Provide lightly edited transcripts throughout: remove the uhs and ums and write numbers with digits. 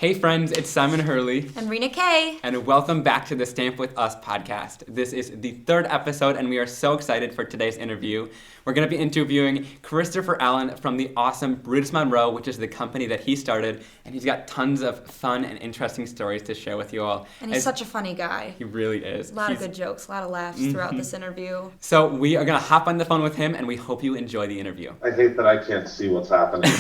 Hey friends, it's Simon Hurley. And Rina K. And welcome back to the Stamp With Us podcast. This is the third episode and we are so excited for today's interview. We're going to be interviewing Christopher Allen from the awesome Brutus Monroe, which is the company that he started. And he's got tons of fun and interesting stories to share with you all. And he's such a funny guy. He really is. A lot of good jokes, a lot of laughs throughout this interview. So we are going to hop on the phone with him and we hope you enjoy the interview. I hate that I can't see what's happening.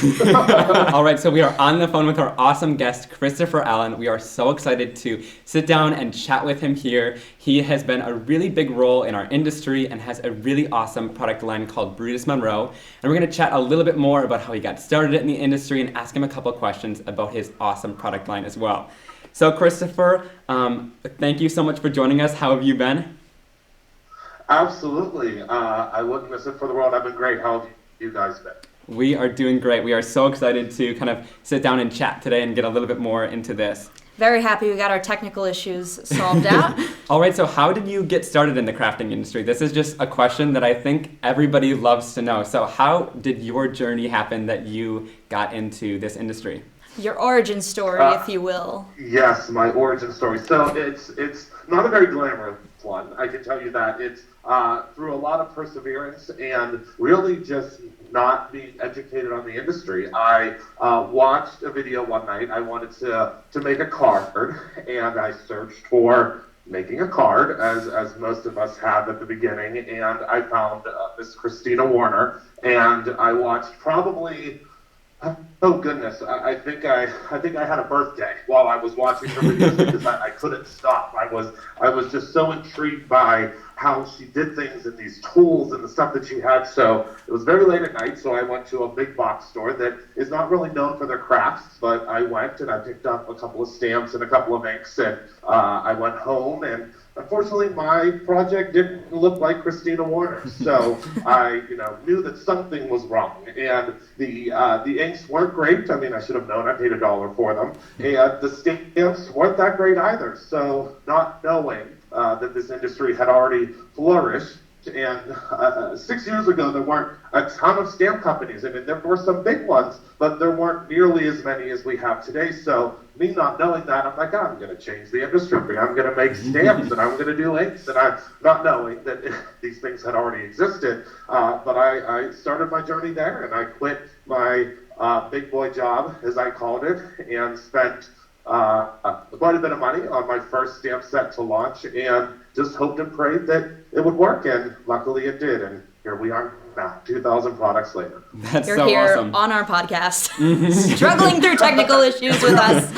All right, so we are on the phone with our awesome guest, Christopher Allen. We are so excited to sit down and chat with him here. He has been a really big role in our industry and has a really awesome product line called Brutus Monroe. And we're going to chat a little bit more about how he got started in the industry and ask him a couple questions about his awesome product line as well. So Christopher, thank you so much for joining us. How have you been? Absolutely. I wouldn't miss it for the world. I've been great. How have you guys been? We are doing great. We are so excited to kind of sit down and chat today and get a little bit more into this. Very happy we got our technical issues solved out. All right, so how did you get started in the crafting industry? This is just a question that I think everybody loves to know. So how did your journey happen that you got into this industry? Your origin story, if you will. Yes, my origin story. So it's not a very glamorous one, I can tell you that. It's through a lot of perseverance and really just not being educated on the industry. I watched a video one night. I wanted to make a card, and I searched for making a card, as most of us have at the beginning, and I found Miss Christina Warner, and I watched probably... Oh goodness! I think I had a birthday while I was watching her videos because I couldn't stop. I was just so intrigued by how she did things and these tools and the stuff that she had. So it was very late at night. So I went to a big box store that is not really known for their crafts, but I went and I picked up a couple of stamps and a couple of inks, and I went home and. Unfortunately, my project didn't look like Christina Warner, so I, knew that something was wrong. And the inks weren't great. I mean, I should have known. I paid $1 for them. And the stamps weren't that great either. So, not knowing that this industry had already flourished. And 6 years ago, there weren't a ton of stamp companies. I mean, there were some big ones, but there weren't nearly as many as we have today. So me not knowing that, I'm like, I'm going to change the industry. I'm going to make stamps, and I'm going to do inks. And I'm not knowing that these things had already existed. But I started my journey there, and I quit my big boy job, as I called it, and spent quite a bit of money on my first stamp set to launch, and just hoped and prayed that it would work, and luckily it did, and here we are now, 2,000 products later. That's You're so here awesome. On our podcast, struggling through technical issues with us.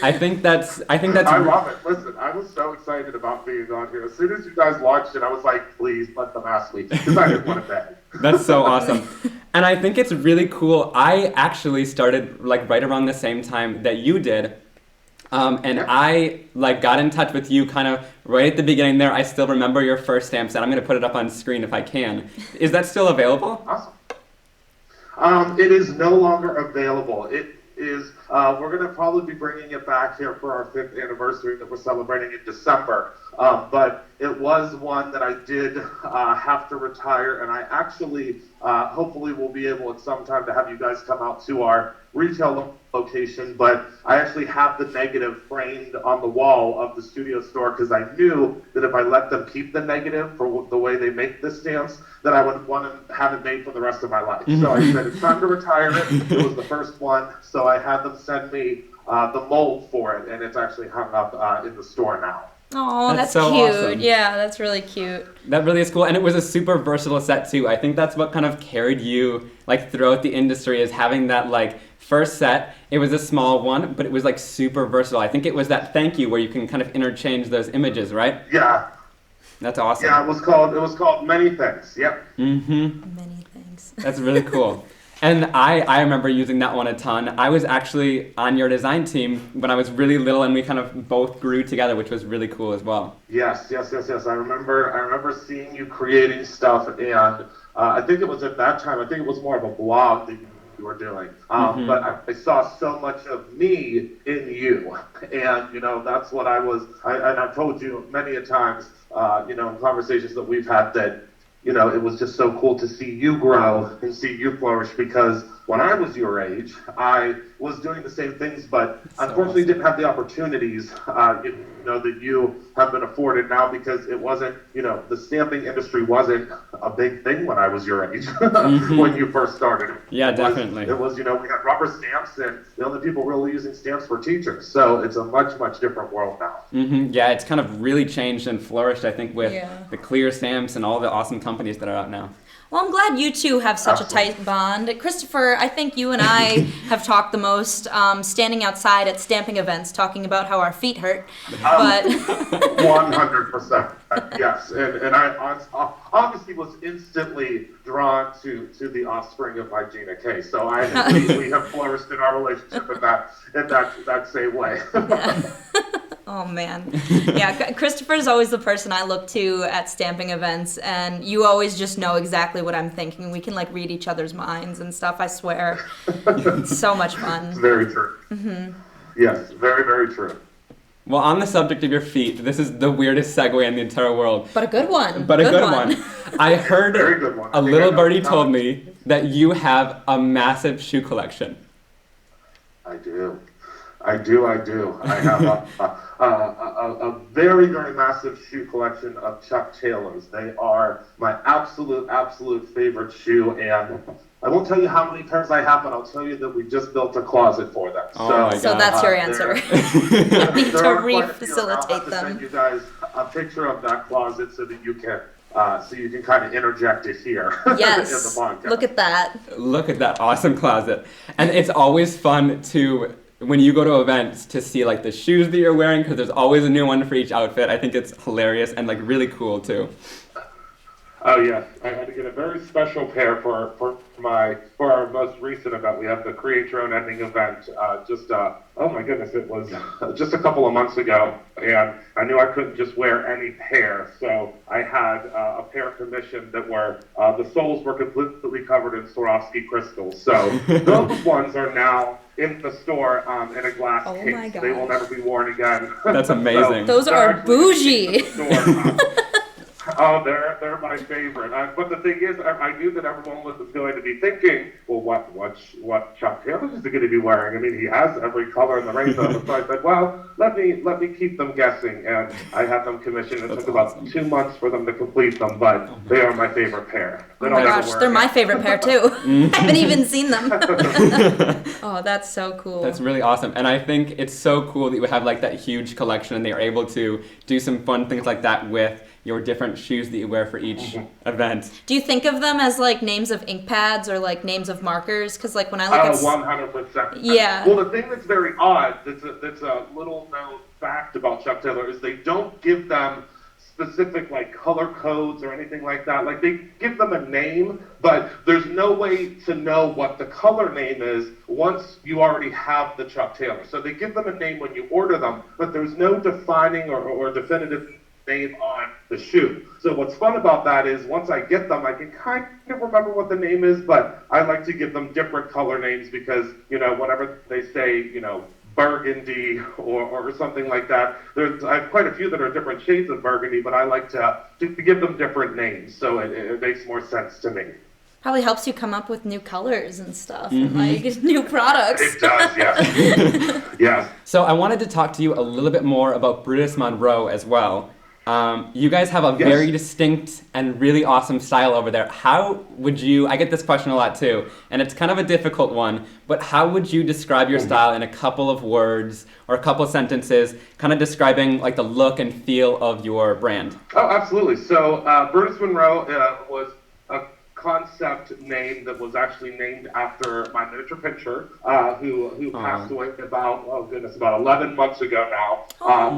I think that's. I love it. Listen, I was so excited about being on here. As soon as you guys launched it, I was like, please let them ask me, because I didn't want to beg. That's so awesome. And I think it's really cool. I actually started right around the same time that you did. And I got in touch with you kind of right at the beginning there. I still remember your first stamp set. I'm going to put it up on screen if I can. Is that still available? Awesome. It is no longer available. It is, we're going to probably be bringing it back here for our 5th anniversary that we're celebrating in December. But it was one that I did have to retire, and I actually hopefully will be able at some time to have you guys come out to our retail location, but I actually have the negative framed on the wall of the studio store because I knew that if I let them keep the negative for the way they make the stamps, that I would want to have it made for the rest of my life. So I said, it's time to retire it. It was the first one, so I had them send me the mold for it, and it's actually hung up in the store now. Oh, that's so cute. Awesome. Yeah, that's really cute. That really is cool. And it was a super versatile set too. I think that's what kind of carried you throughout the industry, is having that first set. It was a small one, but it was super versatile. I think it was that thank you where you can kind of interchange those images, right? Yeah. That's awesome. Yeah, it was called Many Things. Yep. Mm-hmm. Many things. That's really cool. And I remember using that one a ton. I was actually on your design team when I was really little, and we kind of both grew together, which was really cool as well. Yes. I remember seeing you creating stuff, and I think it was at that time, I think it was more of a blog that you were doing. But I saw so much of me in you, and that's what I was. And I've told you many a times, in conversations that we've had, that it was just so cool to see you grow and see you flourish, because when I was your age, I was doing the same things, but unfortunately didn't have the opportunities, that you have been afforded now, because it wasn't, the stamping industry wasn't a big thing when I was your age, when you first started. Yeah, definitely. It was, we had rubber stamps, and the only people really using stamps were teachers. So it's a much, much different world now. Yeah, it's kind of really changed and flourished, I think, with the clear stamps and all the awesome companies that are out now. Well, I'm glad you two have such a tight bond. Christopher, I think you and I have talked the most, standing outside at stamping events, talking about how our feet hurt. But 100%, yes. And I obviously was instantly drawn to the offspring of my Gina K. So we have flourished in our relationship in that same way. Oh, man. Yeah, Christopher's always the person I look to at stamping events, and you always just know exactly what I'm thinking. We can, read each other's minds and stuff, I swear. It's so much fun. It's very true. Yes, very, very true. Well, on the subject of your feet, this is the weirdest segue in the entire world. But a good one. But a good one. I heard Very good one. a little birdie told me that you have a massive shoe collection. I do. I have a very, very massive shoe collection of Chuck Taylors. They are my absolute favorite shoe, and I won't tell you how many pairs I have, but I'll tell you that we just built a closet for them. So that's your answer. I need to re-facilitate I'll have to send you guys a picture of that closet so that you can kind of interject it here. Yes. In the podcast. Look at that. Look at that awesome closet. And it's always fun to, when you go to events, to see the shoes that you're wearing, because there's always a new one for each outfit. I think it's hilarious and really cool too. Oh yeah, I had to get a very special pair for our most recent event. We have the Create Your Own Ending event. Oh my goodness, it was just a couple of months ago, and I knew I couldn't just wear any pair, so I had a pair commissioned that were the soles were completely covered in Swarovski crystals. So those ones are now in the store in a glass case. My gosh. They will never be worn again. That's amazing. Those are bougie. Oh, they're my favorite. But the thing is, I knew that everyone was going to be thinking, well, what Chuck Taylor is going to be wearing? I mean, he has every color in the rainbow. So I said, well, let me keep them guessing, and I had them commissioned. It took about 2 months for them to complete them, but they are my favorite pair. Oh my gosh, they're my favorite pair too. I haven't even seen them. Oh, that's so cool. That's really awesome. And I think it's so cool that you have that huge collection, and they are able to do some fun things like that with your different shoes that you wear for each event. Do you think of them as names of ink pads or names of markers? Because when I look at 100%. Yeah. Well, the thing that's very odd, that's a little known fact about Chuck Taylor, is they don't give them specific color codes or anything like that. They give them a name, but there's no way to know what the color name is once you already have the Chuck Taylor. So they give them a name when you order them, but there's no defining or definitive name on the shoe. So what's fun about that is once I get them, I can kind of remember what the name is, but I like to give them different color names because, whenever they say, burgundy or something like that, I have quite a few that are different shades of burgundy, but I like to give them different names, so it makes more sense to me. Probably helps you come up with new colors and stuff, and new products. It does, yes. Yes. So I wanted to talk to you a little bit more about Brutus Monroe as well. You guys have a very distinct and really awesome style over there. How would you, I get this question a lot too, and it's kind of a difficult one, but how would you describe your style in a couple of words or a couple of sentences, kind of describing the look and feel of your brand? Oh, absolutely. So Brutus Monroe was a concept name that was actually named after my miniature pincher, who passed away about 11 months ago now.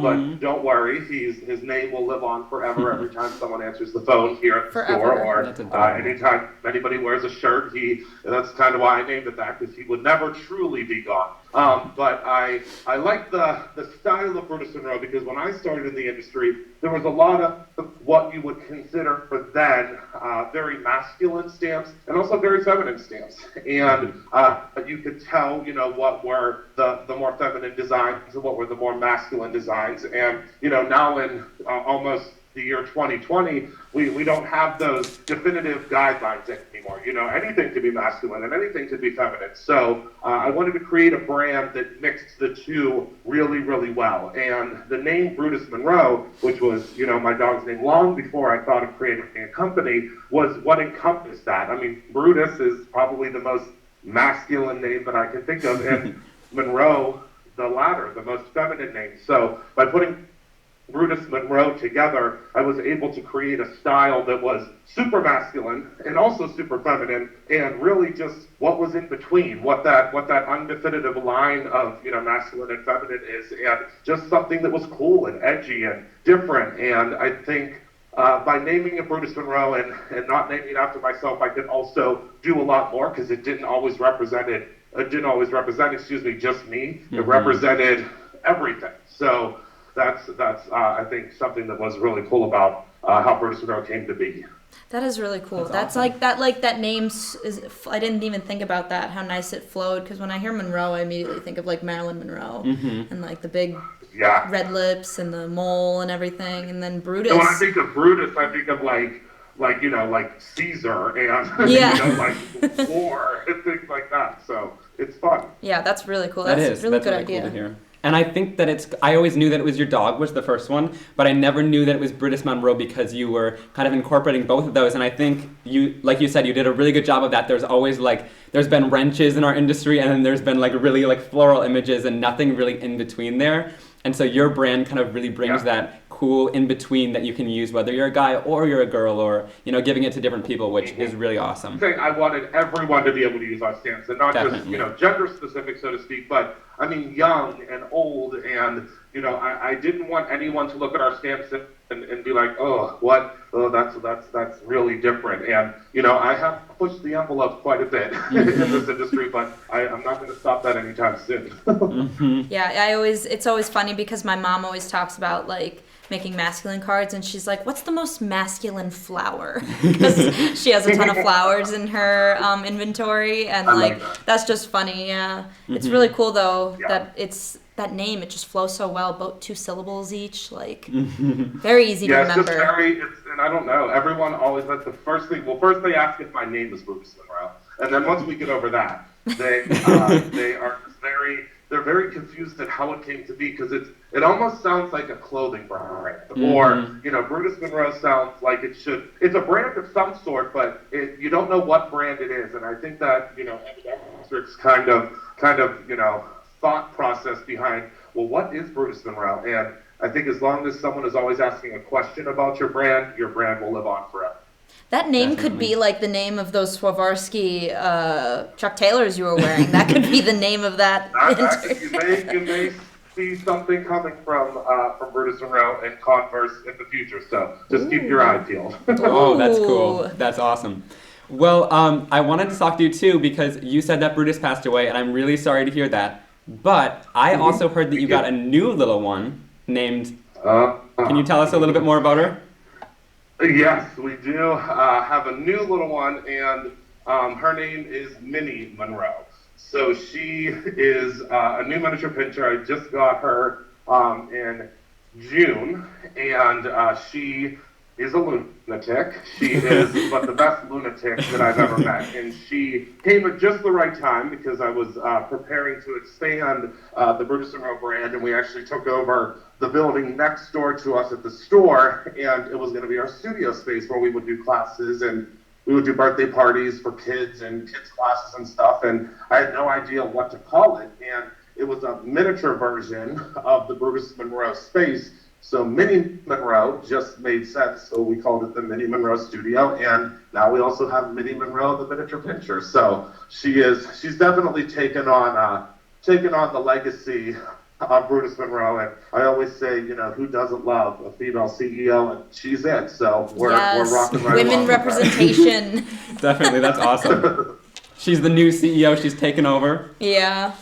But don't worry, his name will live on forever every time someone answers the phone here at the store, or anytime anybody wears a shirt. That's kind of why I named it that, because he would never truly be gone. But I like the style of Brutus Monroe because when I started in the industry, there was a lot of what you would consider for then very masculine stamps and also very feminine stamps. And you could tell, what were the more feminine designs and what were the more masculine designs. And, now in almost the year 2020, we don't have those definitive guidelines anymore. You know, anything could be masculine and anything could be feminine. So I wanted to create a brand that mixed the two really, really well. And the name Brutus Monroe, which was, you know, my dog's name long before I thought of creating a company, was what encompassed that. I mean, Brutus is probably the most masculine name that I can think of, and Monroe, the latter, the most feminine name. So by putting Brutus Monroe together, I was able to create a style that was super masculine and also super feminine, and really just what was in between, what that undefinitive line of, you know, masculine and feminine is, and just something that was cool and edgy and different. And I think by naming it Brutus Monroe and not naming it after myself, I could also do a lot more, because it didn't always represent, just me. It represented everything. So that's I think something that was really cool about how Brutus Monroe came to be. That is really cool. That's awesome. that name is. I didn't even think about that. How nice it flowed. Because when I hear Monroe, I immediately think of like Marilyn Monroe and like the big red lips and the mole and everything. And then Brutus. So when I think of Brutus, I think of like you know, like Caesar and you know, like war and things like that. So it's fun. Yeah, that's really cool. That's really good really idea. Cool to hear. And I think that I always knew that it was your dog was the first one, but I never knew that it was Brutus Monroe, because you were kind of incorporating both of those. And I think you, like you said, you did a really good job of that. There's always there's been wrenches in our industry, and then there's been really floral images and nothing really in between there. And so your brand kind of really brings that cool in between that you can use whether you're a guy or you're a girl, or, you know, giving it to different people, which is really awesome. I wanted everyone to be able to use our stamps, and not just, you know, gender specific, so to speak, but I mean young and old. And, you know, I didn't want anyone to look at our stamps and be like, that's really different. And, you know, I have pushed the envelope quite a bit in this industry, but I'm not going to stop that anytime soon. Yeah, it's always funny, because my mom always talks about making masculine cards, and she's like, what's the most masculine flower? Because she has a ton of flowers in her inventory, and that's just funny. Yeah, it's really cool though that it's that name. It just flows so well, both 2 syllables each, very easy to remember. And I don't know, everyone always, that's the first thing. Well, first they ask if my name is Brutus Monroe, and then once we get over that, they're very confused at how it came to be, because it almost sounds like a clothing brand, or, you know, Brutus Monroe sounds like it should. It's a brand of some sort, but you don't know what brand it is. And I think that, you know, Epic's kind of you know, thought process behind, well, what is Brutus Monroe? And I think as long as someone is always asking a question about your brand will live on forever. That name could be like the name of those Swarovski Chuck Taylors you were wearing. That could be the name of that. You may see something coming from Brutus Monroe and Converse in the future. So just keep your eye peeled. Oh, that's cool. That's awesome. Well, I wanted to talk to you too, because you said that Brutus passed away, and I'm really sorry to hear that. But I also heard that you got a new little one named. Can you tell us a little bit more about her? Yes, we do have a new little one, and her name is Minnie Monroe. So she is a new miniature pincher. I just got her in June, and she is a lunatic. She is but the best lunatic that I've ever met, and she came at just the right time, because I was preparing to expand the Brutus Monroe brand, and we actually took over the building next door to us at the store, and it was going to be our studio space where we would do classes, and we would do birthday parties for kids and kids classes and stuff, and I had no idea what to call it, and it was a miniature version of the Brutus Monroe space. So Minnie Monroe just made sense, so we called it the Minnie Monroe Studio, and now we also have Minnie Monroe, the miniature pincher. So she's definitely taken on the legacy of Brutus Monroe, and I always say, you know, who doesn't love a female CEO, and she's it. So we're rocking right women along representation. Definitely, that's awesome. She's the new CEO. She's taken over. Yeah.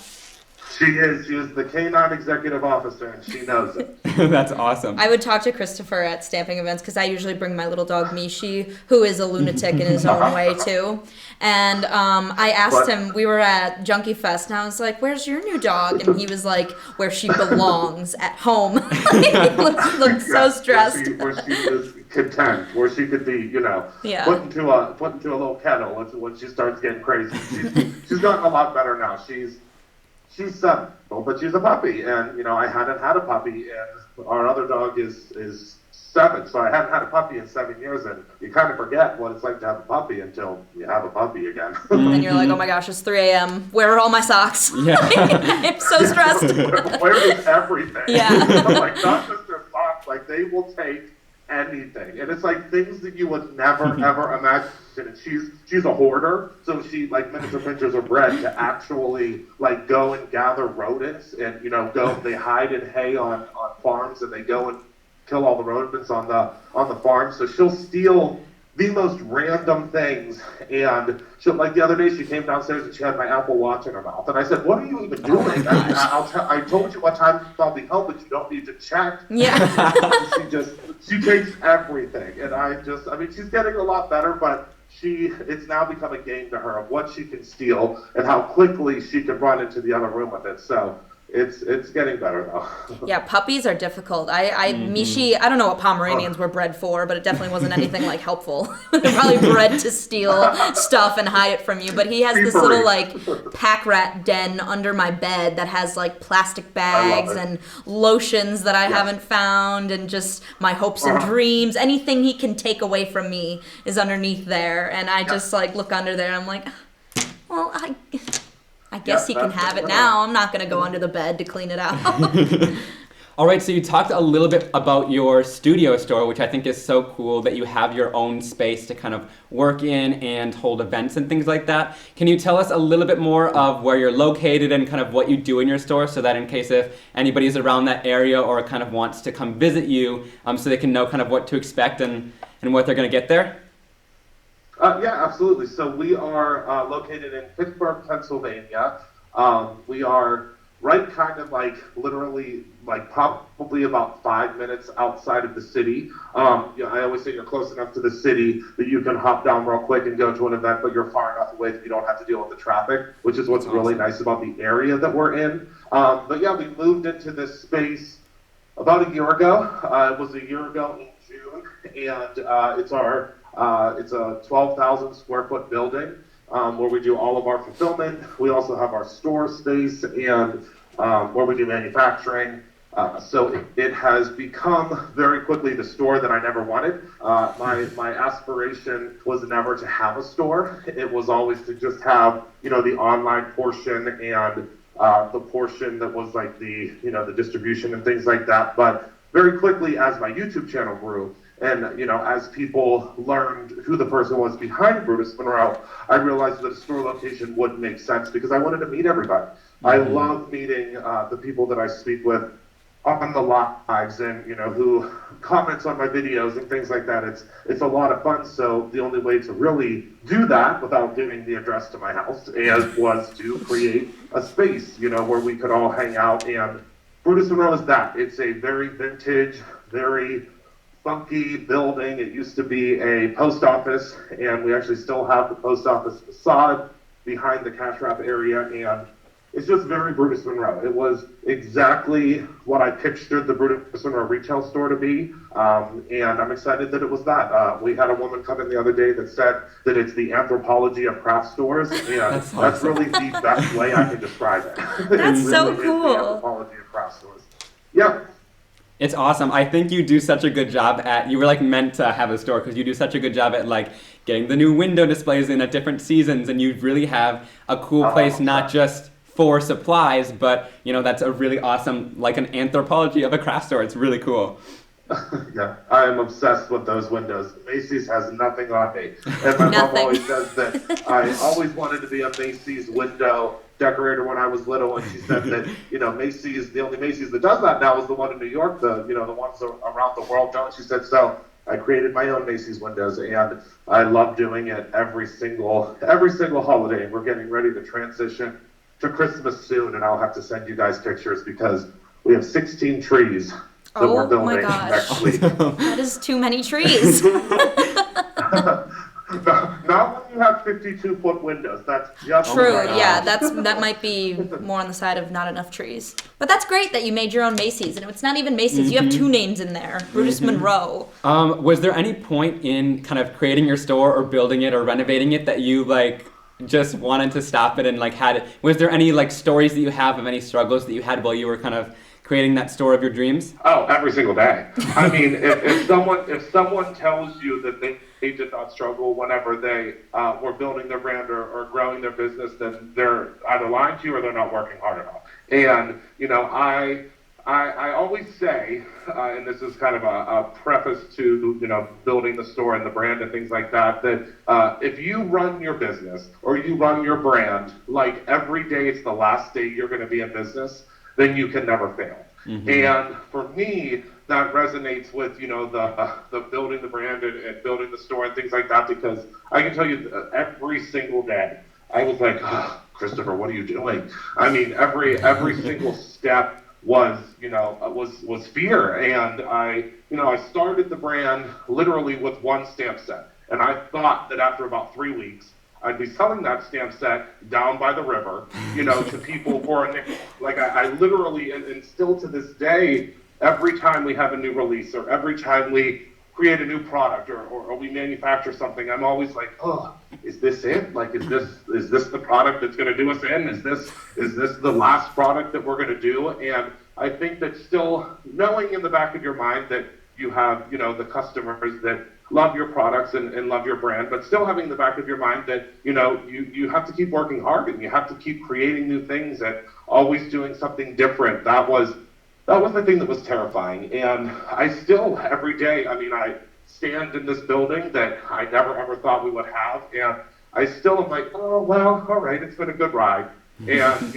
She is. She is the K9 executive officer, and she knows it. That's awesome. I would talk to Christopher at stamping events because I usually bring my little dog Mishi, who is a lunatic in his own way too. And I asked him, we were at Junkie Fest, and I was like, "Where's your new dog?" And he was like, "Where she belongs, at home." He looked so stressed. Where she was content, where she could be, put into a little kennel when she starts getting crazy. She's gotten a lot better now. She's 7, but she's a puppy, and I hadn't had a puppy, and our other dog is 7, so I hadn't had a puppy in 7 years, and you kind of forget what it's like to have a puppy until you have a puppy again. And you're like, oh my gosh, it's 3 a.m. Where are all my socks? Yeah. I'm so stressed. Where is everything? Yeah. I'm like, not just their socks, like they will take anything, and it's like things that you would never ever imagine. And she's a hoarder, so she, like miniature pinchers are bred to actually like go and gather rodents, and they hide in hay on farms, and they go and kill all the rodents on the farm. So she'll steal the most random things, and she'll, like the other day she came downstairs and she had my Apple Watch in her mouth, and I said, "What are you even doing?" I told you what time I'll be home, but you don't need to check. Yeah. she takes everything, and she's getting a lot better, but it's now become a game to her of what she can steal and how quickly she can run into the other room with it. So it's getting better though. Yeah, puppies are difficult. Mishi, I don't know what Pomeranians were bred for, but it definitely wasn't anything like helpful. They're probably bred to steal stuff and hide it from you. But he has this little like pack rat den under my bed that has like plastic bags and lotions that I haven't found, and just my hopes and dreams. Anything he can take away from me is underneath there, and I just like look under there and I'm like, well, I guess he can have it now. I'm not going to go under the bed to clean it out. All right, so you talked a little bit about your studio store, which I think is so cool that you have your own space to kind of work in and hold events and things like that. Can you tell us a little bit more of where you're located and kind of what you do in your store, so that in case if anybody's around that area or kind of wants to come visit you, so they can know kind of what to expect and what they're going to get there? Yeah, absolutely. So we are located in Pittsburgh, Pennsylvania. We are right kind of like literally like probably about 5 minutes outside of the city. I always say you're close enough to the city that you can hop down real quick and go to an event, but you're far enough away that you don't have to deal with the traffic, which is what's really nice about the area that we're in. But yeah, we moved into this space about a year ago. It was a year ago in June, and it's a 12,000 square foot building where we do all of our fulfillment. We also have our store space and where we do manufacturing. So it has become very quickly the store that I never wanted. My aspiration was never to have a store. It was always to just have, the online portion and the portion that was like the distribution and things like that. But very quickly, as my YouTube channel grew, and, as people learned who the person was behind Brutus Monroe, I realized that a store location would make sense because I wanted to meet everybody. Mm-hmm. I love meeting the people that I speak with on the lives and, who comments on my videos and things like that. It's a lot of fun. So the only way to really do that without giving the address to my house was to create a space, where we could all hang out. And Brutus Monroe is that. It's a very vintage, very funky building. It used to be a post office, and we actually still have the post office facade behind the cash wrap area, and it's just very Brutus Monroe. It was exactly what I pictured the Brutus Monroe retail store to be, and I'm excited that it was that. We had a woman come in the other day that said that it's the anthropology of craft stores, and that's really the best way I can describe it. That's so really cool. The anthropology of craft stores. Yeah. It's awesome. I think you do such a good job you were like meant to have a store because you do such a good job at like getting the new window displays in at different seasons, and you really have a cool place not just for supplies, but that's a really awesome, like an anthropology of a craft store. It's really cool. Yeah, I am obsessed with those windows. Macy's has nothing on me. And my mom always says that I always wanted to be a Macy's window decorator when I was little, and she said that, Macy's, the only Macy's that does that now is the one in New York, the ones around the world don't. She said, so I created my own Macy's windows, and I love doing it every single holiday. And we're getting ready to transition to Christmas soon, and I'll have to send you guys pictures because we have 16 trees that we're Oh my building gosh. next week. That is too many trees. Not when you have 52-foot windows. That's just True, my yeah, gosh. that might be more on the side of not enough trees. But that's great that you made your own Macy's, and it's not even Macy's. You have two names in there, Brutus Monroe. Was there any point in kind of creating your store or building it or renovating it that you like just wanted to stop it and like had it? Was there any like stories that you have of any struggles that you had while you were kind of creating that store of your dreams? Oh, every single day. I mean, if someone tells you that they did not struggle whenever they were building their brand or growing their business, then they're either lying to you or they're not working hard enough. And I always say, and this is kind of a preface to building the store and the brand and things like that, that if you run your business or you run your brand like every day it's the last day you're going to be in business, then you can never fail. And for me, that resonates with the building the brand and building the store and things like that, because I can tell you that every single day I was like, oh, Christopher, what are you doing? I mean, every single step was fear, and I started the brand literally with one stamp set, and I thought that after about 3 weeks I'd be selling that stamp set down by the river, to people for a nickel. Like I literally, and still to this day, every time we have a new release or every time we create a new product or we manufacture something, I'm always like, oh, is this it? Like, is this the product that's going to do us in? Is this the last product that we're going to do? And I think that still knowing in the back of your mind that you have, the customers that love your products and love your brand, but still having in the back of your mind that, you have to keep working hard and you have to keep creating new things and always doing something different. That was the thing that was terrifying. And I still, every day, I stand in this building that I never ever thought we would have, and I still am like, oh, well, all right, it's been a good ride. And,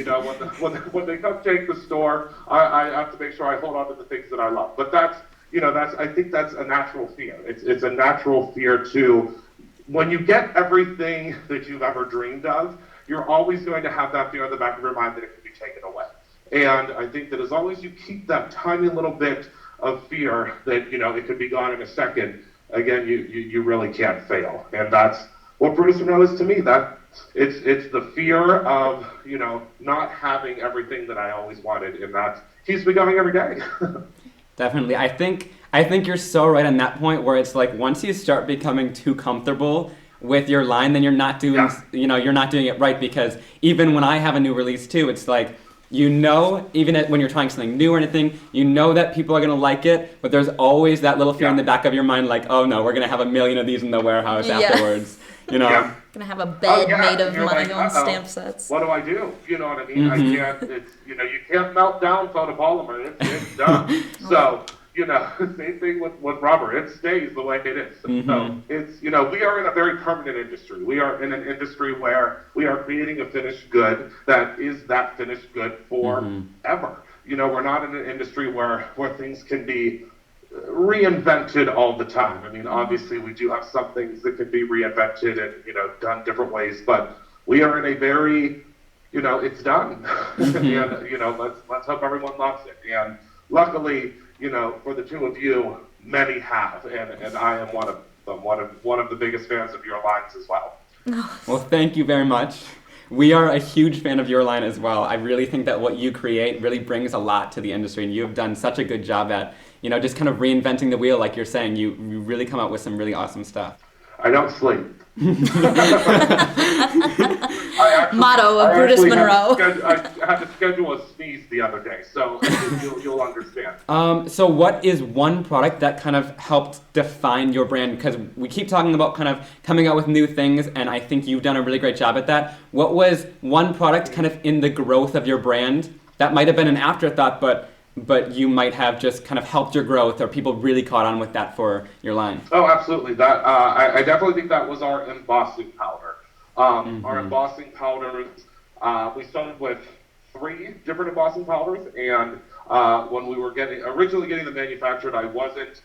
when they come take the store, I have to make sure I hold on to the things that I love. But I think that's a natural fear. It's a natural fear too. When you get everything that you've ever dreamed of, you're always going to have that fear in the back of your mind that it could be taken away. And I think that as long as you keep that tiny little bit of fear that, it could be gone in a second, again, you really can't fail. And that's what Brutus Monroe is to me. That it's the fear of, not having everything that I always wanted, and that keeps me going every day. Definitely. I think you're so right on that point where it's like once you start becoming too comfortable with your line, then you're not doing you're not doing it right, because even when I have a new release too, it's like even when you're trying something new or anything, that people are going to like it, but there's always that little fear in the back of your mind like, oh no, we're going to have a million of these in the warehouse afterwards. Yeah. Gonna have a bed made of my like, own stamp sets. What do I do? You know what I mean? I can't. It's you can't melt down photopolymer. It's done. So same thing with rubber. It stays the way it is. So it's we are in a very permanent industry. We are in an industry where we are creating a finished good that is that finished good forever. We're not in an industry where things can be reinvented all the time. I mean, obviously we do have some things that could be reinvented and done different ways, but we are in a very it's done. And let's hope everyone loves it. And luckily, for the two of you, many have, and I am one of them, one of the biggest fans of your lines as well. Well, thank you very much. We are a huge fan of your line as well. I really think that what you create really brings a lot to the industry, and you have done such a good job at just kind of reinventing the wheel, like you're saying. You really come out with some really awesome stuff. I don't sleep. Motto of Brutus Monroe. I had to schedule a sneeze the other day, so you'll understand. So what is one product that kind of helped define your brand? Because we keep talking about kind of coming out with new things, and I think you've done a really great job at that. What was one product kind of in the growth of your brand that might have been an afterthought, but you might have just kind of helped your growth, or people really caught on with that for your line? Oh, absolutely. That I definitely think that was our embossing powder. Our embossing powders, we started with 3 different embossing powders, and when we were originally getting them manufactured, I wasn't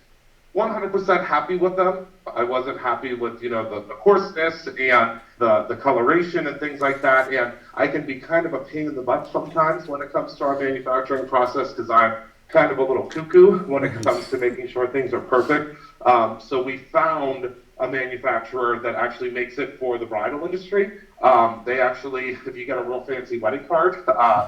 100% happy with them. I wasn't happy with, the coarseness and the coloration and things like that. And I can be kind of a pain in the butt sometimes when it comes to our manufacturing process because I'm kind of a little cuckoo when it comes to making sure things are perfect. So we found a manufacturer that actually makes it for the bridal industry. They actually, if you get a real fancy wedding card,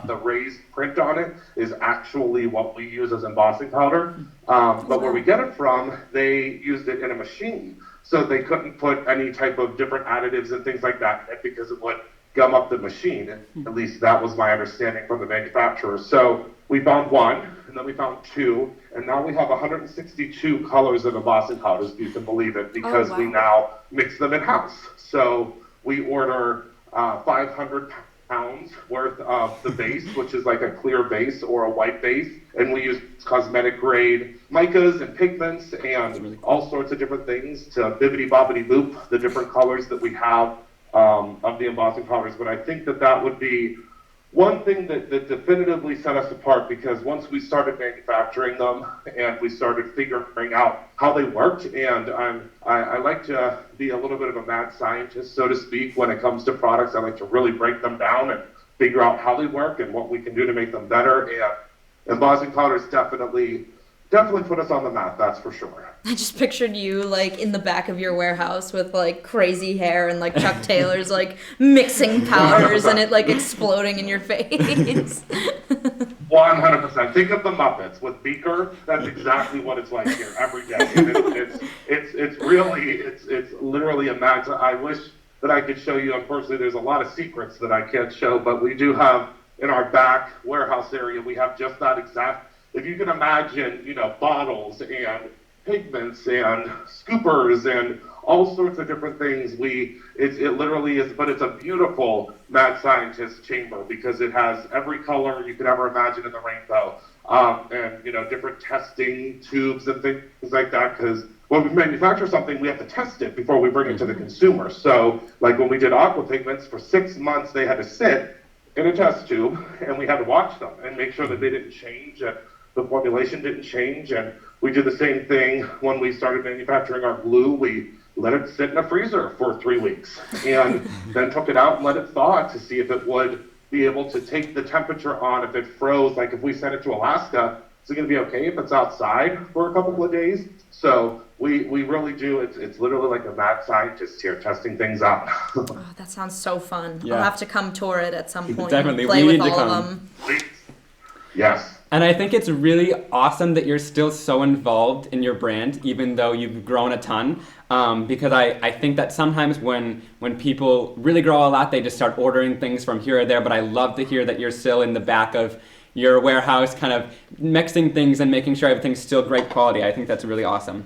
the raised print on it is actually what we use as embossing powder. But where we get it from, they used it in a machine. So they couldn't put any type of different additives and things like that because it would gum up the machine. At least that was my understanding from the manufacturer. So we found one, and then we found two, and now we have 162 colors of embossing powders, if you can believe it, because we now mix them in-house. So we order 500 pounds worth of the base, which is like a clear base or a white base, and we use cosmetic grade micas and pigments and all sorts of different things to bibbity-bobbity boop the different colors that we have of the embossing powders. But I think that would be one thing that definitively set us apart, because once we started manufacturing them and we started figuring out how they worked, and I like to be a little bit of a mad scientist, so to speak, when it comes to products. I like to really break them down and figure out how they work and what we can do to make them better. And embossing powders definitely put us on the map, that's for sure. I just pictured you like in the back of your warehouse with like crazy hair and like Chuck Taylor's like mixing powders and it like exploding in your face. 100%. Think of the Muppets with Beaker. That's exactly what it's like here every day. And it's literally a mad. I wish that I could show you. Unfortunately, there's a lot of secrets that I can't show, but we do have in our back warehouse area, we have just that exact. If you can imagine, bottles and pigments and scoopers and all sorts of different things, it literally is, but it's a beautiful mad scientist chamber because it has every color you could ever imagine in the rainbow, and different testing tubes and things like that. Because when we manufacture something, we have to test it before we bring it to the consumer. So, like when we did aqua pigments, for 6 months they had to sit in a test tube, and we had to watch them and make sure that they didn't change. And the formulation didn't change, and we did the same thing when we started manufacturing our glue. We let it sit in a freezer for 3 weeks and then took it out and let it thaw to see if it would be able to take the temperature on. If it froze, like if we sent it to Alaska, is it going to be okay if it's outside for a couple of days? So we really do. It's literally like a mad scientist here testing things out. Oh, that sounds so fun. Yeah. I'll have to come tour it at some point. Definitely. Play We with need to all come. of them. Please. Yes. And I think it's really awesome that you're still so involved in your brand, even though you've grown a ton. Because I think that sometimes when people really grow a lot, they just start ordering things from here or there. But I love to hear that you're still in the back of your warehouse, kind of mixing things and making sure everything's still great quality. I think that's really awesome.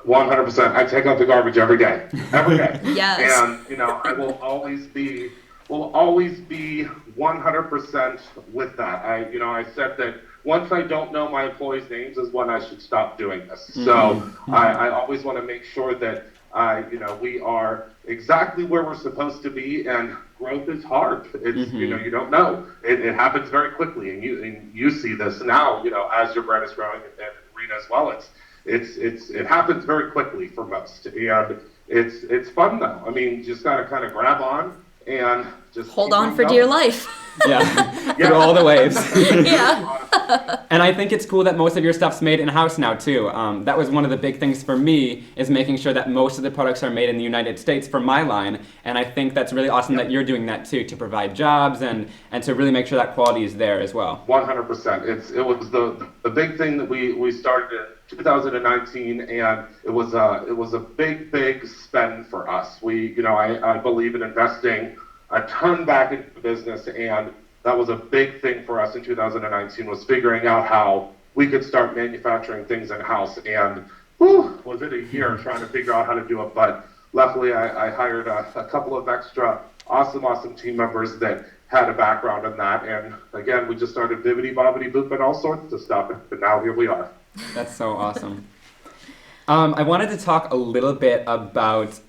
100%. I take out the garbage every day. Every day. Yes. And, I will always be 100% with that. I said that once I don't know my employees' names is when I should stop doing this. So I always want to make sure that we are exactly where we're supposed to be, and growth is hard. It's you don't know. It happens very quickly, and you see this now. As your brand is growing, and Rina as well. It happens very quickly for most, and it's fun though. I mean, you just gotta kind of grab on and just hold on for dear life. Yeah, through all the waves. Yeah. And I think it's cool that most of your stuff's made in-house now too. That was one of the big things for me, is making sure that most of the products are made in the United States for my line. And I think that's really awesome that you're doing that too, to provide jobs and to really make sure that quality is there as well. 100%. It was the big thing that we started in 2019, and it was a big spend for us. I believe in investing a ton back into the business, and that was a big thing for us in 2019, was figuring out how we could start manufacturing things in-house. And was it a year trying to figure out how to do it, but luckily I hired a couple of extra awesome team members that had a background in that, and again, we just started bibbity bobbity boop and all sorts of stuff, and now here we are. That's so awesome. I wanted to talk a little bit about,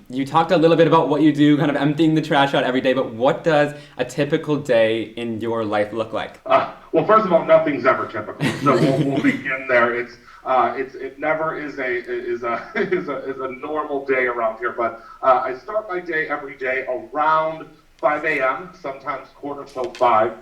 you talked a little bit about what you do, kind of emptying the trash out every day, but what does a typical day in your life look like? Well, first of all, nothing's ever typical, so we'll begin there. It never is a normal day around here, but I start my day every day around 5 a.m., sometimes quarter till 5,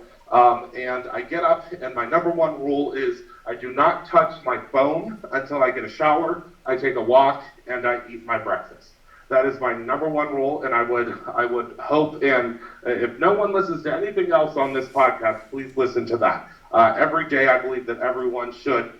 and I get up, and my number one rule is I do not touch my phone until I get a shower, I take a walk, and I eat my breakfast. That is my number one rule, and I would hope, and if no one listens to anything else on this podcast, please listen to that. Every day, I believe that everyone should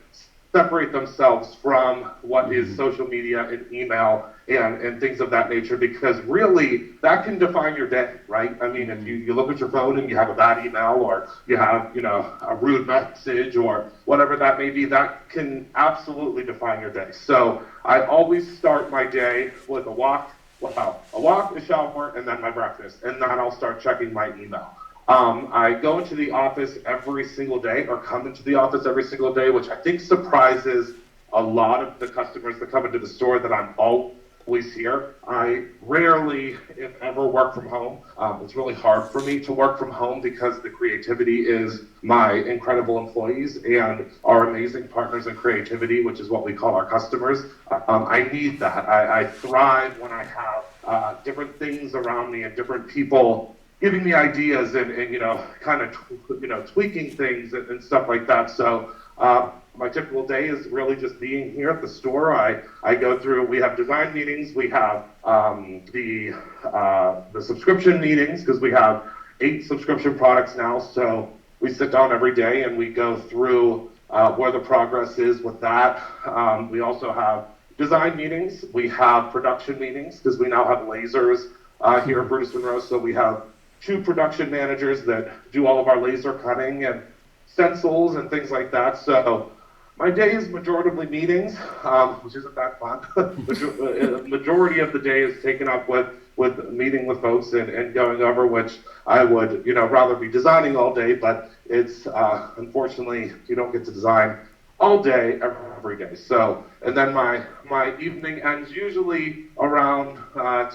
separate themselves from what is social media and email and things of that nature, because really that can define your day, right? I mean, if you look at your phone and you have a bad email, or you have, a rude message or whatever that may be, that can absolutely define your day. So I always start my day with a walk, a shower, and then my breakfast, and then I'll start checking my email. I go into the office every single day, or come into the office every single day, which I think surprises a lot of the customers that come into the store, that I'm always here. I rarely, if ever, work from home. It's really hard for me to work from home because the creativity is my incredible employees and our amazing partners in creativity, which is what we call our customers. I need that. I thrive when I have different things around me and different people giving me ideas and kind of tweaking things and stuff like that. So my typical day is really just being here at the store. I go through, we have design meetings, we have the subscription meetings, because we have 8 subscription products now. So we sit down every day and we go through where the progress is with that. We also have design meetings. We have production meetings, because we now have lasers here at Brutus Monroe. So we have 2 production managers that do all of our laser cutting and stencils and things like that. So my day is majoritively meetings, which isn't that fun. Majority of the day is taken up with meeting with folks and going over, which I would rather be designing all day, but it's unfortunately you don't get to design all day every day. So, and then my evening ends usually around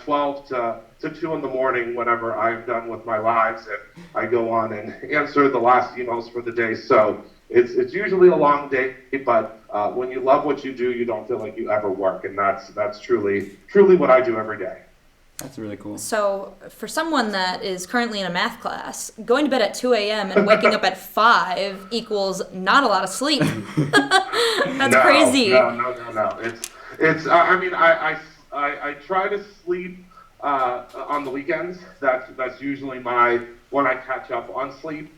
12 to 2 in the morning, whenever I'm done with my lives, and I go on and answer the last emails for the day. So it's usually a long day, but when you love what you do, you don't feel like you ever work, and that's truly what I do every day. That's really cool. So for someone that is currently in a math class, going to bed at 2 a.m. and waking up at 5 equals not a lot of sleep. That's crazy. No. It's. I mean, I try to sleep on the weekends. That's usually when I catch up on sleep.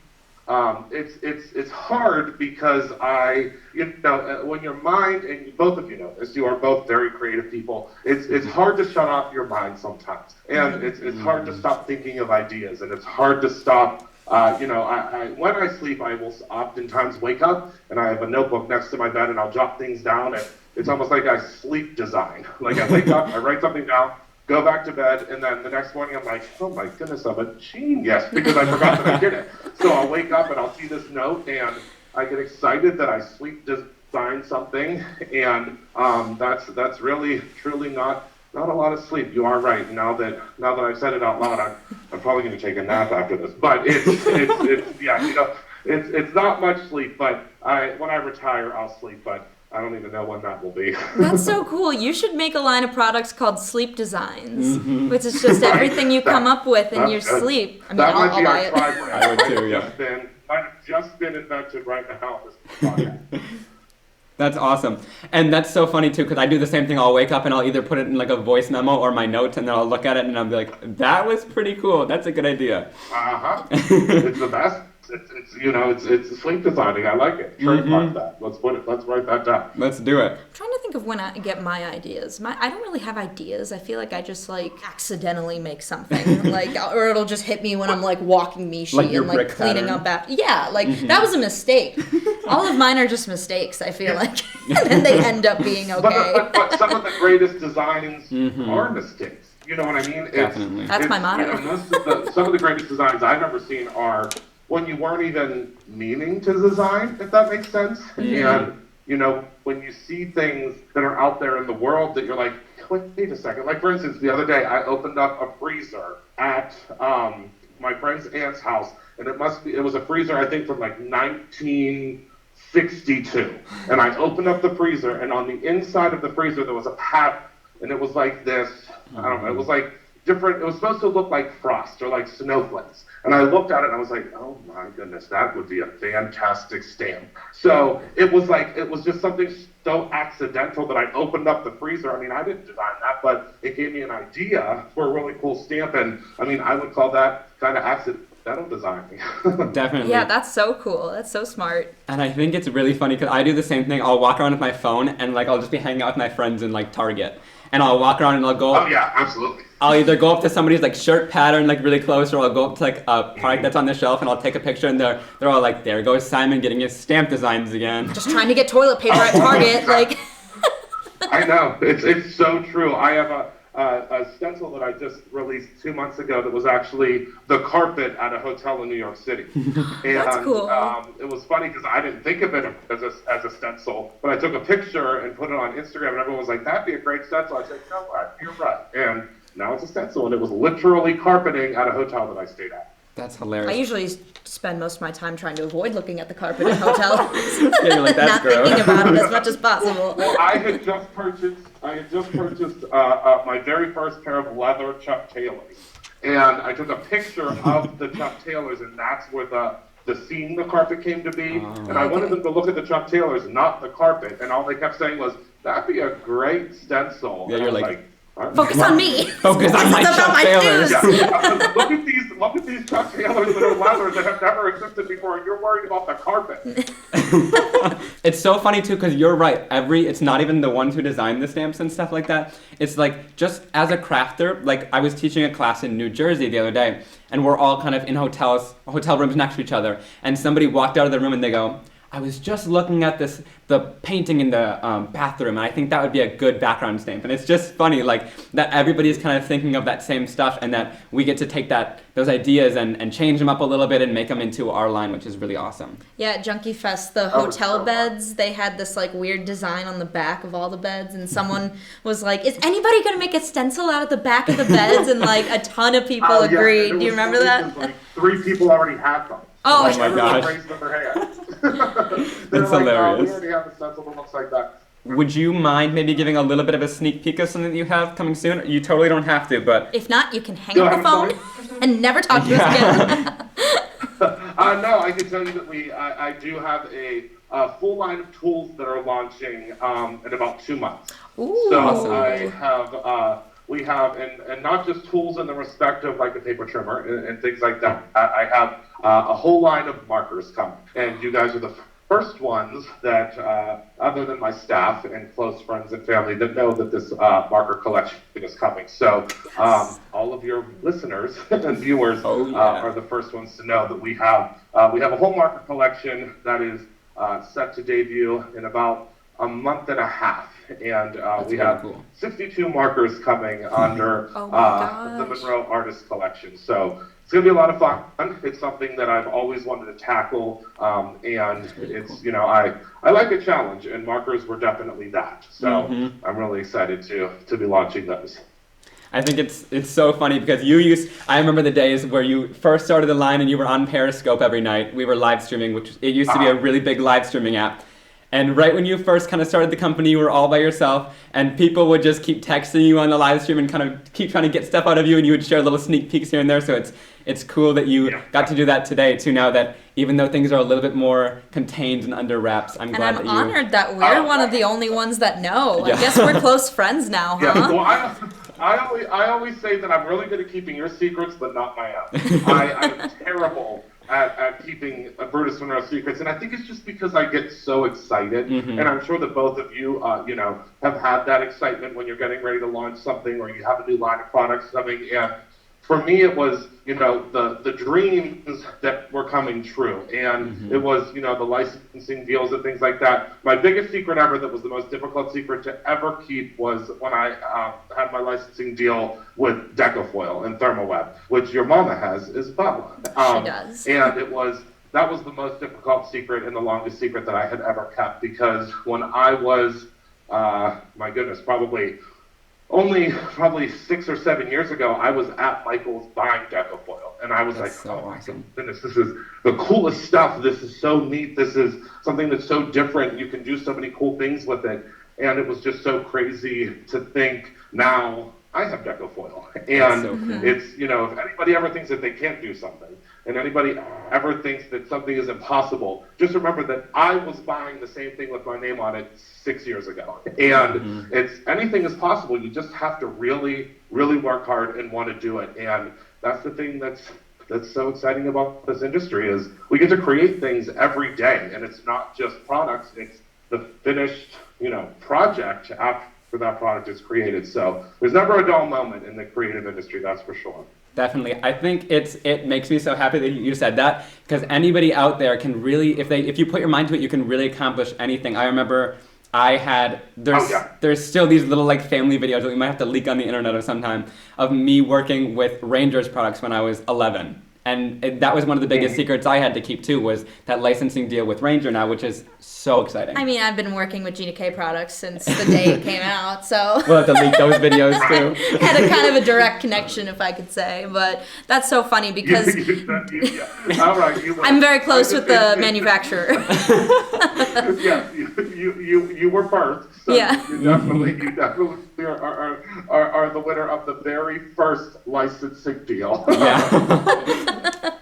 It's hard because when your mind, and both of you know this, you are both very creative people. It's hard to shut off your mind sometimes, and it's hard to stop thinking of ideas, and it's hard to stop. When I sleep, I will oftentimes wake up and I have a notebook next to my bed, and I'll jot things down, and it's almost like I sleep design. Like I wake up, I write something down, go back to bed, and then the next morning I'm like, oh my goodness, I'm a genius, because I forgot that I did it. So I'll wake up and I'll see this note, and I get excited that I sleep designed something, and that's really, truly not a lot of sleep. You are right. Now that I've said it out loud, I'm probably going to take a nap after this. But it's not much sleep. But when I retire, I'll sleep. But I don't even know when that will be. That's so cool. You should make a line of products called Sleep Designs, which is just everything you come up with in your sleep. I mean, I'll buy it. I would too, yeah. Might have just been invented right now. That's awesome. And that's so funny too, because I do the same thing. I'll wake up and I'll either put it in like a voice memo or my notes, and then I'll look at it and I'll be like, that was pretty cool. That's a good idea. It's the best. It's sleep designing. I like it. Trademark that. Let's write that down. Let's do it. I'm trying to think of when I get my ideas. I don't really have ideas. I feel like I just accidentally make something, or it'll just hit me when I'm walking Mishi like your and brick cleaning pattern. up after. Yeah, that was a mistake. All of mine are just mistakes, I feel like, and then they end up being okay. But some of the greatest designs are mistakes. You know what I mean? Definitely. That's my motto. Some of the greatest designs I've ever seen are when you weren't even meaning to design, if that makes sense. And when you see things that are out there in the world that you're like, wait a second. Like, for instance, the other day I opened up a freezer at my friend's aunt's house, and it was a freezer, I think, from like 1962. And I opened up the freezer, and on the inside of the freezer there was a pattern, and it was like this, I don't know, it was like different, it was supposed to look like frost or like snowflakes. And I looked at it and I was like, oh my goodness, that would be a fantastic stamp. So it was just something so accidental that I opened up the freezer. I mean, I didn't design that, but it gave me an idea for a really cool stamp. And I mean, I would call that kind of accidental designing. Definitely. Yeah, that's so cool. That's so smart. And I think it's really funny because I do the same thing. I'll walk around with my phone and like I'll just be hanging out with my friends in like Target. And I'll walk around and I'll go. Oh yeah, absolutely. I'll either go up to somebody's like shirt pattern like really close, or I'll go up to like a product that's on the shelf and I'll take a picture, and they're all like, there goes Simon getting his stamp designs again. Just trying to get toilet paper at Target, like. I know, it's so true. I have a stencil that I just released 2 months ago that was actually the carpet at a hotel in New York City. And That's cool. It was funny because I didn't think of it as a stencil, but I took a picture and put it on Instagram, and everyone was like, that'd be a great stencil. I said, you know what, you're right. And now it's a stencil, and it was literally carpeting at a hotel that I stayed at. That's hilarious. I usually spend most of my time trying to avoid looking at the carpet in hotels. Yeah, you're like, that's Not gross. thinking about it as much as possible. Well, I had just purchased my very first pair of leather Chuck Taylors, and I took a picture of the Chuck Taylors, and that's where the scene the carpet came to be. And I wanted them to look at the Chuck Taylors, not the carpet, and all they kept saying was, that'd be a great stencil. Yeah, and you're I was like focus on me. Focus on my Chuck Taylors. Yeah, look at these Chuck Taylors that are leather that have never existed before, and you're worried about the carpet. It's so funny too, because you're right. It's not even the ones who design the stamps and stuff like that. It's like, just as a crafter, like I was teaching a class in New Jersey the other day, and we're all kind of in hotel rooms next to each other, and somebody walked out of the room and they go, I was just looking at the painting in the bathroom, and I think that would be a good background stamp. And it's just funny, like, that everybody's kind of thinking of that same stuff, and that we get to take those ideas and change them up a little bit and make them into our line, which is really awesome. Yeah, at Junkie Fest, the hotel beds, they had this like weird design on the back of all the beds, and someone was like, is anybody going to make a stencil out of the back of the beds? And like a ton of people agreed. Do you remember that? Like 3 people already had them. Oh Like, my gosh. raised their hands. That's like, hilarious. we already have a stencil that looks like that. Would you mind maybe giving a little bit of a sneak peek of something that you have coming soon? You totally don't have to, but... If not, you can hang up the phone and never talk to us again. No, I can tell you that I do have a full line of tools that are launching in about 2 months. Ooh. So Awesome. we have, and not just tools in the respect of like a paper trimmer and things like that. I have a whole line of markers coming, and you guys are the first ones that, other than my staff and close friends and family, that know that this marker collection is coming. So all of your listeners and viewers are the first ones to know that we have a whole marker collection that is set to debut in about a month and a half. And we have 62 markers coming under the Monroe Artist Collection. So it's going to be a lot of fun. It's something that I've always wanted to tackle, and it's, I like a challenge, and markers were definitely that. So I'm really excited to be launching those. I think it's so funny because I remember the days where you first started the line and you were on Periscope every night. We were live streaming, which it used to be a really big live streaming app. And right when you first kind of started the company, you were all by yourself, and people would just keep texting you on the live stream and kind of keep trying to get stuff out of you, and you would share little sneak peeks here and there. So it's cool that you got to do that today too. Now that even though things are a little bit more contained and under wraps, I'm glad that you. And I'm honored that we're one of the only ones that know. Yeah. I guess we're close friends now, huh? Yeah, well, I always say that I'm really good at keeping your secrets, but not my own. I'm terrible at keeping Brutus Monroe secrets, and I think it's just because I get so excited, and I'm sure that both of you, have had that excitement when you're getting ready to launch something or you have a new line of products coming, and for me it was, the dreams that were coming true, and it was, the licensing deals and things like that. My biggest secret ever that was the most difficult secret to ever keep was when I had my licensing deal with Decafoil and Thermoweb, which your mama has as well. She does. And it was that was the most difficult secret and the longest secret that I had ever kept, because when I was, my goodness, probably 6 or 7 years ago, I was at Michael's buying Decofoil, and I was That's like, so awesome. goodness, this is the coolest stuff. This is so neat. This is something that's so different. You can do so many cool things with it. And it was just so crazy to think now I have Decofoil. And so cool. it's, you know, if anybody ever thinks that they can't do something, and anybody ever thinks that something is impossible, just remember that I was buying the same thing with my name on it 6 years ago. And it's anything is possible. You just have to really, really work hard and want to do it. And that's the thing that's so exciting about this industry, is we get to create things every day, and it's not just products, it's the finished, you know, project after that product is created. So there's never a dull moment in the creative industry, that's for sure. Definitely. I think it makes me so happy that you said that, because anybody out there can really, if you put your mind to it, you can really accomplish anything. I remember there's still these little like family videos that we might have to leak on the internet or sometime of me working with Rangers products when I was 11. And that was one of the biggest secrets I had to keep too, was that licensing deal with Ranger now, which is so exciting. I mean, I've been working with Rina K products since the day it came out, so we'll have to leak those videos too. Had a kind of a direct connection, if I could say, but that's so funny because All right, I'm very close with the manufacturer. Yeah, you were first. So Yeah. You definitely are the winner of the very first licensing deal. Yeah.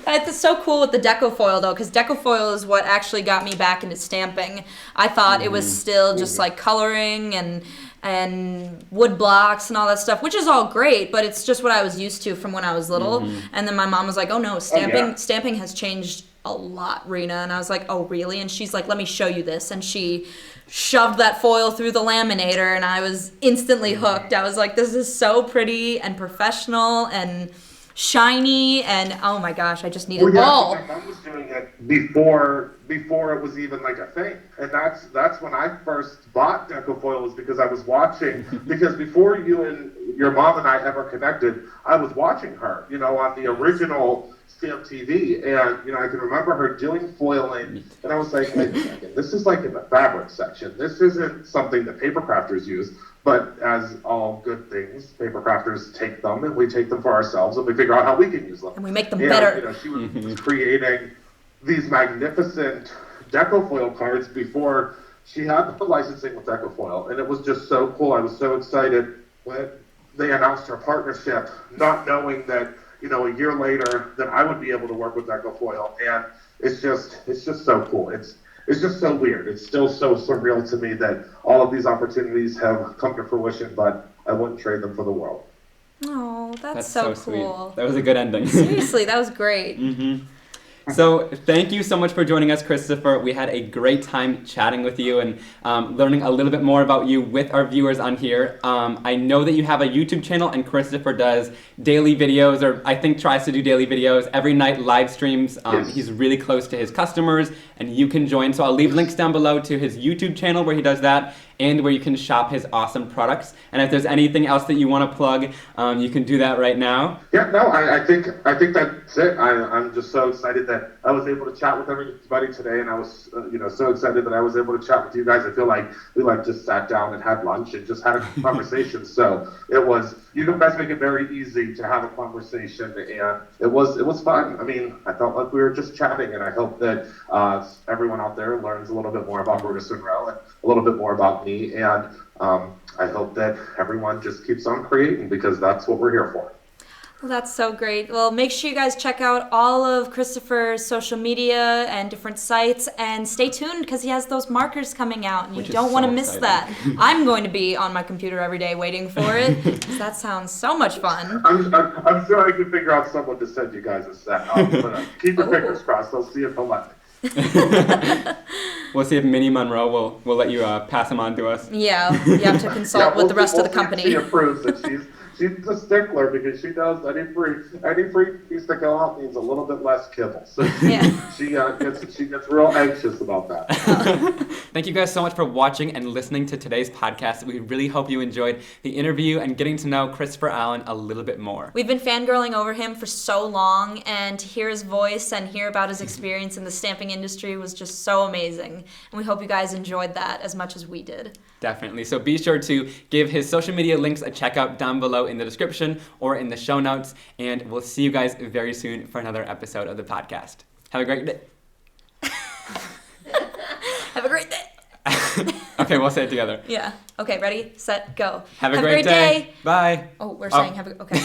It's so cool with the Decofoil though, because Decofoil is what actually got me back into stamping. I thought it was still just like coloring and wood blocks and all that stuff, which is all great, but it's just what I was used to from when I was little. And then my mom was like, "Oh no, stamping has changed a lot, Rina." And I was like, "Oh really?" And she's like, "Let me show you this." And she shoved that foil through the laminator, and I was instantly hooked. I was like, "This is so pretty and professional and shiny," and oh my gosh, I just need it all. My mom was doing it before it was even like a thing, and that's when I first bought Decofoil, was because I was watching. Because before you and your mom and I ever connected, I was watching her, you know, on the original Stamp TV, and you know, I can remember her doing foiling, and I was like, wait a second, this is like in the fabric section. This isn't something that paper crafters use. But as all good things, paper crafters take them, and we take them for ourselves, and we figure out how we can use them. And we make them better. You know, she was creating these magnificent Decofoil cards before she had the licensing with Decofoil, and it was just so cool. I was so excited when they announced her partnership, not knowing that, you know, a year later that I would be able to work with Decofoil, and it's just so cool. It's just so weird. It's still so surreal to me that all of these opportunities have come to fruition, but I wouldn't trade them for the world. Oh, that's so cool. Sweet. That was a good ending. Seriously, that was great. So thank you so much for joining us, Christopher. We had a great time chatting with you and learning a little bit more about you with our viewers on here. I know that you have a YouTube channel, and Christopher does daily videos, or I think tries to do daily videos, every night live streams. Yes. He's really close to his customers, and you can join. So I'll leave links down below to his YouTube channel where he does that, and where you can shop his awesome products. And if there's anything else that you want to plug, you can do that right now. Yeah, no, I think that's it. I'm just so excited that I was able to chat with everybody today, and I was so excited that I was able to chat with you guys. I feel like we just sat down and had lunch and just had a conversation. So it was, you guys make it very easy to have a conversation, and it was fun. I mean, I felt like we were just chatting, and I hope that everyone out there learns a little bit more about Brutus Monroe and a little bit more about me, and I hope that everyone just keeps on creating, because that's what we're here for. Well, that's so great. Well, make sure you guys check out all of Christopher's social media and different sites, and stay tuned because he has those markers coming out, and you don't want to miss that. I'm going to be on my computer every day waiting for it, because that sounds so much fun. I'm sure I can figure out someone to send you guys a set. But keep your fingers crossed. I'll see if they'll let me. We'll see if Minnie Monroe will let you pass them on to us. Yeah, you have to consult with the rest of the company. She approves that she's a stickler because she knows any free piece that go out needs a little bit less kibble. So she gets real anxious about that. Thank you guys so much for watching and listening to today's podcast. We really hope you enjoyed the interview and getting to know Christopher Allen a little bit more. We've been fangirling over him for so long, and to hear his voice and hear about his experience in the stamping industry was just so amazing. And we hope you guys enjoyed that as much as we did. Definitely. So be sure to give his social media links a check out down below in the description or in the show notes. And we'll see you guys very soon for another episode of the podcast. Have a great day. Have a great day. Okay, we'll say it together. Yeah. Okay, ready, set, go. Have a great day. Bye. Oh, we're saying have a... Okay.